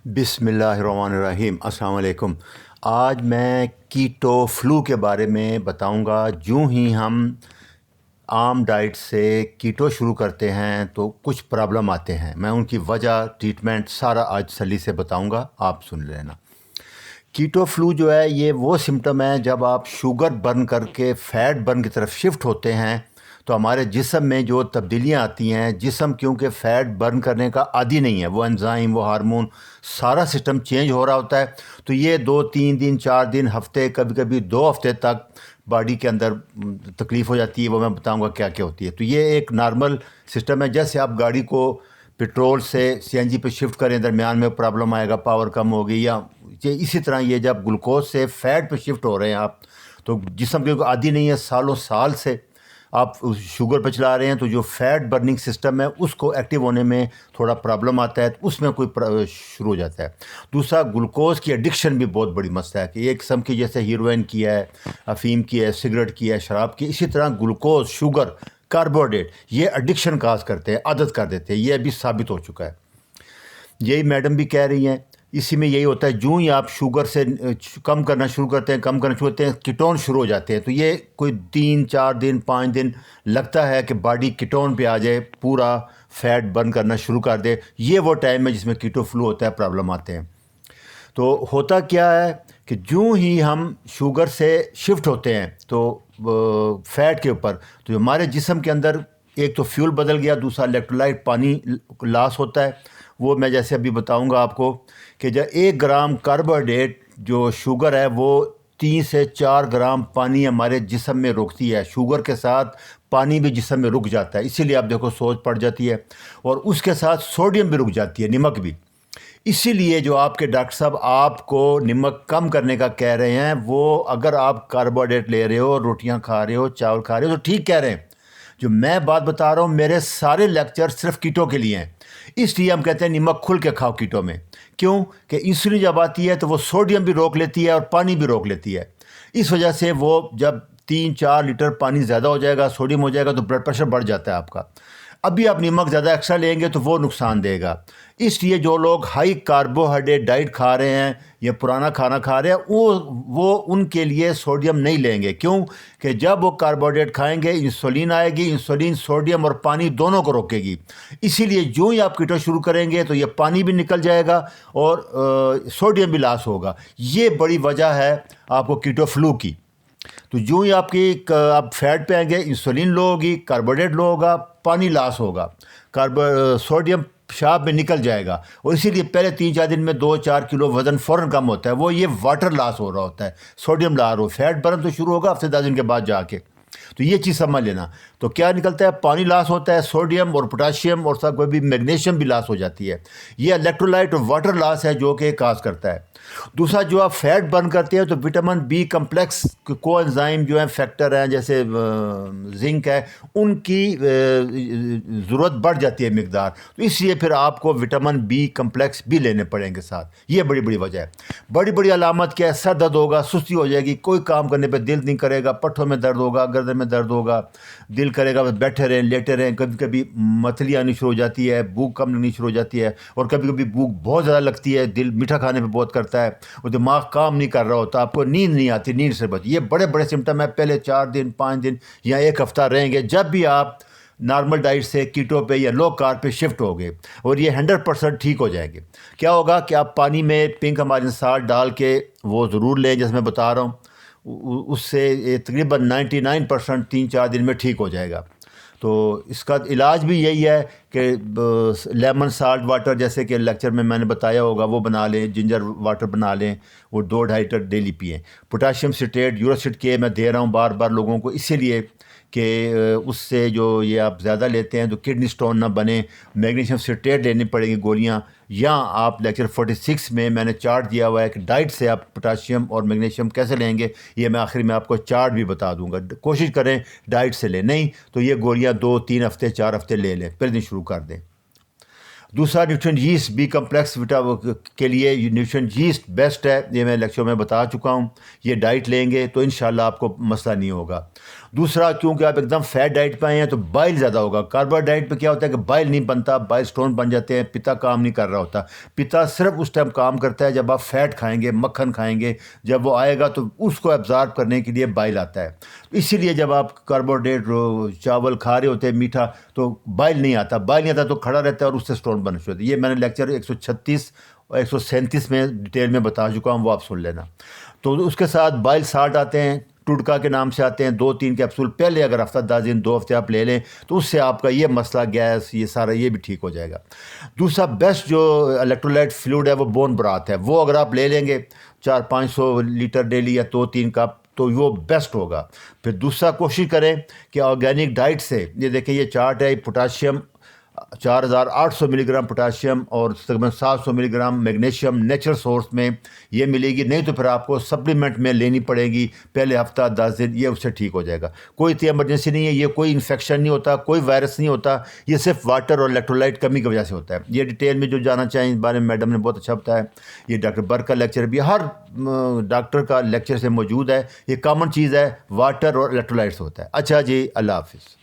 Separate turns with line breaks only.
بسم اللہ الرحمن الرحیم۔ السلام علیکم۔ آج میں کیٹو فلو کے بارے میں بتاؤں گا۔ جو ہی ہم عام ڈائٹ سے کیٹو شروع کرتے ہیں تو کچھ پرابلم آتے ہیں، میں ان کی وجہ ٹریٹمنٹ سارا آج تسلی سے بتاؤں گا، آپ سن لینا۔ کیٹو فلو جو ہے یہ وہ سمٹم ہے جب آپ شوگر برن کر کے فیٹ برن کی طرف شفٹ ہوتے ہیں تو ہمارے جسم میں جو تبدیلیاں آتی ہیں، جسم کیونکہ فیٹ برن کرنے کا عادی نہیں ہے، وہ انزائم، وہ ہارمون، سارا سسٹم چینج ہو رہا ہوتا ہے، تو یہ 2-3 دن 4 دن ہفتے کبھی کبھی 2 ہفتے تک باڈی کے اندر تکلیف ہو جاتی ہے۔ وہ میں بتاؤں گا کیا کیا ہوتی ہے۔ تو یہ ایک نارمل سسٹم ہے، جیسے آپ گاڑی کو پٹرول سے CNG پہ شفٹ کریں، درمیان میں پرابلم آئے گا، پاور کم ہوگی، یا اسی طرح یہ جب گلوکوز سے فیٹ پہ شفٹ ہو رہے ہیں آپ، تو جسم کیونکہ عادی نہیں ہے، سالوں سال سے آپ شوگر پہ چلا رہے ہیں، تو جو فیٹ برننگ سسٹم ہے اس کو ایکٹیو ہونے میں تھوڑا پرابلم آتا ہے، تو اس میں کوئی شروع ہو جاتا ہے۔ دوسرا، گلوکوز کی ایڈکشن بھی بہت بڑی مسئلہ ہے کہ ایک قسم کی جیسے ہیروئن کی ہے، افیم کی ہے، سگریٹ کی ہے، شراب کی، اسی طرح گلوکوز، شوگر، کاربوہائیڈریٹ، یہ ایڈکشن کاز کرتے ہیں، عادت کر دیتے ہیں، یہ ابھی ثابت ہو چکا ہے۔ یہی میڈم بھی کہہ رہی ہیں، اسی میں یہی ہوتا ہے، جو ہی آپ شوگر سے کم کرنا شروع کرتے ہیں، کیٹون شروع ہو جاتے ہیں، تو یہ کوئی 3-4 دن 5 دن لگتا ہے کہ باڈی کیٹون پہ آ جائے، پورا فیٹ برن کرنا شروع کر دے۔ یہ وہ ٹائم ہے جس میں کیٹو فلو ہوتا ہے، پرابلم آتے ہیں۔ تو ہوتا کیا ہے کہ جو ہی ہم شوگر سے شفٹ ہوتے ہیں تو فیٹ کے اوپر، تو ہمارے جسم کے اندر ایک تو فیول بدل گیا، دوسرا الیکٹرولائٹ پانی لاس ہوتا ہے۔ وہ میں جیسے ابھی بتاؤں گا آپ کو کہ جب 1 گرام کاربوہائیڈریٹ جو شوگر ہے وہ 3 سے 4 گرام پانی ہمارے جسم میں روکتی ہے۔ شوگر کے ساتھ پانی بھی جسم میں رک جاتا ہے، اسی لیے آپ دیکھو سوج پڑ جاتی ہے، اور اس کے ساتھ سوڈیم بھی رک جاتی ہے، نمک بھی۔ اسی لیے جو آپ کے ڈاکٹر صاحب آپ کو نمک کم کرنے کا کہہ رہے ہیں، وہ اگر آپ کاربوہائیڈریٹ لے رہے ہو، روٹیاں کھا رہے ہو، چاول کھا رہے ہو، تو ٹھیک کہہ رہے ہیں۔ جو میں بات بتا رہا ہوں، میرے سارے لیکچر صرف کیٹو کے لیے ہیں، اس لیے ہم کہتے ہیں نمک کھل کے کھاؤ کیٹو میں۔ کیوں کہ انسولین جب آتی ہے تو وہ سوڈیم بھی روک لیتی ہے اور پانی بھی روک لیتی ہے۔ اس وجہ سے وہ جب 3-4 لیٹر پانی زیادہ ہو جائے گا، سوڈیم ہو جائے گا، تو بلڈ پریشر بڑھ جاتا ہے آپ کا۔ ابھی آپ نمک زیادہ ایکسٹرا لیں گے تو وہ نقصان دے گا۔ اس لیے جو لوگ ہائی کاربوہائیڈریٹ ڈائٹ کھا رہے ہیں یا پرانا کھانا کھا رہے ہیں، وہ ان کے لیے سوڈیم نہیں لیں گے۔ کیوں کہ جب وہ کاربوہائیڈریٹ کھائیں گے، انسولین آئے گی، انسولین سوڈیم اور پانی دونوں کو روکے گی۔ اسی لیے جو ہی آپ کیٹو شروع کریں گے تو یہ پانی بھی نکل جائے گا اور سوڈیم بھی لاس ہوگا۔ یہ بڑی وجہ ہے آپ کو کیٹو فلو کی۔ تو جو ہی آپ فیٹ پہ آئیں گے، انسولین لو ہوگی، کاربوہائیڈریٹ لو ہوگا، پانی لاس ہوگا، سوڈیم پیشاب میں نکل جائے گا، اور اسی لیے پہلے 3-4 دن میں 2-4 کلو وزن فوراً کم ہوتا ہے۔ وہ یہ واٹر لاس ہو رہا ہوتا ہے، سوڈیم لا رہا ہو، فیٹ برن تو شروع ہوگا ہفتے 10 دن کے بعد جا کے۔ تو یہ چیز سمجھ لینا۔ تو کیا نکلتا ہے؟ پانی لاس ہوتا ہے، سوڈیم اور پوٹاشیم، اور سب کوئی بھی میگنیشیم بھی لاس ہو جاتی ہے۔ یہ الیکٹرولائٹ اور واٹر لاس ہے جو کہ کاز کرتا ہے۔ دوسرا، جو آپ فیٹ برن کرتے ہیں تو وٹامن B کمپلیکس کو انزائم جو ہیں، فیکٹر ہیں جیسے زنک ہے، ان کی ضرورت بڑھ جاتی ہے مقدار، تو اس لیے پھر آپ کو وٹامن B کمپلیکس بھی لینے پڑیں گے ساتھ۔ یہ بڑی بڑی وجہ ہے۔ بڑی بڑی علامت کیا ہے؟ سر درد ہوگا، سستی ہو جائے گی، کوئی کام کرنے پہ دل نہیں کرے گا، پٹھوں میں درد ہوگا، گردن میں درد ہوگا، دل کرے گا بس بیٹھے رہیں، لیٹے رہیں، کبھی کبھی متلی آنی شروع ہو جاتی ہے، بھوک کم لگنی شروع ہو جاتی ہے، اور کبھی کبھی بھوک بہت زیادہ لگتی ہے، دل میٹھا کھانے پہ بہت کرتا ہے، اور دماغ کام نہیں کر رہا ہوتا، آپ کو نیند نہیں آتی، نیند سے بچ۔ یہ بڑے بڑے سمٹم ہیں۔ پہلے 4 دن 5 دن یا 1 ہفتہ رہیں گے جب بھی آپ نارمل ڈائٹ سے کیٹو پہ یا لو کارب پہ شفٹ ہو گئے، اور یہ 100% ٹھیک ہو جائیں گے۔ کیا ہوگا کہ آپ پانی میں پنک امارجن سالٹ ڈال کے وہ ضرور لیں، جیسے میں بتا رہا ہوں، اس سے تقریباً 99% 3-4 دن میں ٹھیک ہو جائے گا۔ تو اس کا علاج بھی یہی ہے کہ لیمن سالٹ واٹر، جیسے کہ لیکچر میں نے بتایا ہوگا، وہ بنا لیں، جنجر واٹر بنا لیں، وہ 2-2.5 لیٹر ڈیلی پئیں۔ پوٹاشیم سٹریٹ، یوراسٹ کے میں دے رہا ہوں بار بار لوگوں کو، اسی لیے کہ اس سے جو یہ آپ زیادہ لیتے ہیں تو کڈنی سٹون نہ بنے۔ میگنیشیم سٹریٹ لینی پڑیں گی گولیاں، یا آپ لیکچر 46 میں نے چارٹ دیا ہوا ہے کہ ڈائٹ سے آپ پوٹاشیم اور میگنیشیم کیسے لیں گے، یہ میں آخری میں آپ کو چارٹ بھی بتا دوں گا۔ کوشش کریں ڈائٹ سے لیں، نہیں تو یہ گولیاں 2-3 ہفتے 4 ہفتے لے لیں، پہلے دن شروع کر دیں۔ دوسرا، نیوٹرین یسٹ B کمپلیکس کے لیے نیوٹرین یسٹ بیسٹ ہے، یہ میں لیکچر میں بتا چکا ہوں۔ یہ ڈائٹ لیں گے تو انشاءاللہ آپ کو مسئلہ نہیں ہوگا۔ دوسرا کیونکہ آپ ایک دم فیٹ ڈائٹ پہ آئے ہیں تو بائل زیادہ ہوگا. کاربوہائیڈریٹ پہ کیا ہوتا ہے کہ بائل نہیں بنتا, بائل سٹون بن جاتے ہیں, پتا کام نہیں کر رہا ہوتا. پتا صرف اس ٹائم کام کرتا ہے جب آپ فیٹ کھائیں گے, مکھن کھائیں گے, جب وہ آئے گا تو اس کو ایبزارب کرنے کے لیے بائل آتا ہے. اسی لیے جب آپ کاربوہائیڈریٹ چاول کھا رہے ہوتے ہیں میٹھا تو بائل نہیں آتا, تو کھڑا رہتا ہے اور اس سے سٹون بننا شروع ہوتا ہے. یہ میں نے لیکچر 136 اور 137 میں ڈیٹیل میں بتا چکا ہوں, وہ آپ سن لینا. تو اس کے ساتھ بائل سالٹ آتے ہیں, ٹوٹکا کے نام سے آتے ہیں, 2-3 کیپسول پہلے اگر ہفتہ 10 دن 2 ہفتے آپ لے لیں تو اس سے آپ کا یہ مسئلہ گیس یہ سارا یہ بھی ٹھیک ہو جائے گا. دوسرا بیسٹ جو الیکٹرولائٹ فلوئڈ ہے وہ بون برات ہے, وہ اگر آپ لے لیں گے 400-500 لیٹر ڈیلی یا 2-3 کپ تو وہ بیسٹ ہوگا. پھر دوسرا کوشش کریں کہ آرگینک ڈائٹ سے, یہ دیکھیں یہ چارٹ ہے, پوٹاشیم 4800 ملی گرام پوٹاشیم اور تقریباً 700 ملی گرام میگنیشیم نیچرل سورس میں یہ ملے گی. نہیں تو پھر آپ کو سپلیمنٹ میں لینی پڑے گی پہلے ہفتہ 10 دن, یہ اس سے ٹھیک ہو جائے گا. کوئی اتنی ایمرجنسی نہیں ہے, یہ کوئی انفیکشن نہیں ہوتا, کوئی وائرس نہیں ہوتا, یہ صرف واٹر اور الیکٹرولائٹ کمی کی وجہ سے ہوتا ہے. یہ ڈیٹیل میں جو جانا چاہیں اس بارے میں میڈم نے بہت اچھا بتایا. یہ ڈاکٹر برک کا لیکچر بھی ہر ڈاکٹر کا لیکچر سے موجود ہے. یہ کامن چیز ہے, واٹر اور الیکٹرولائٹ سے ہوتا ہے. اچھا جی, اللہ حافظ.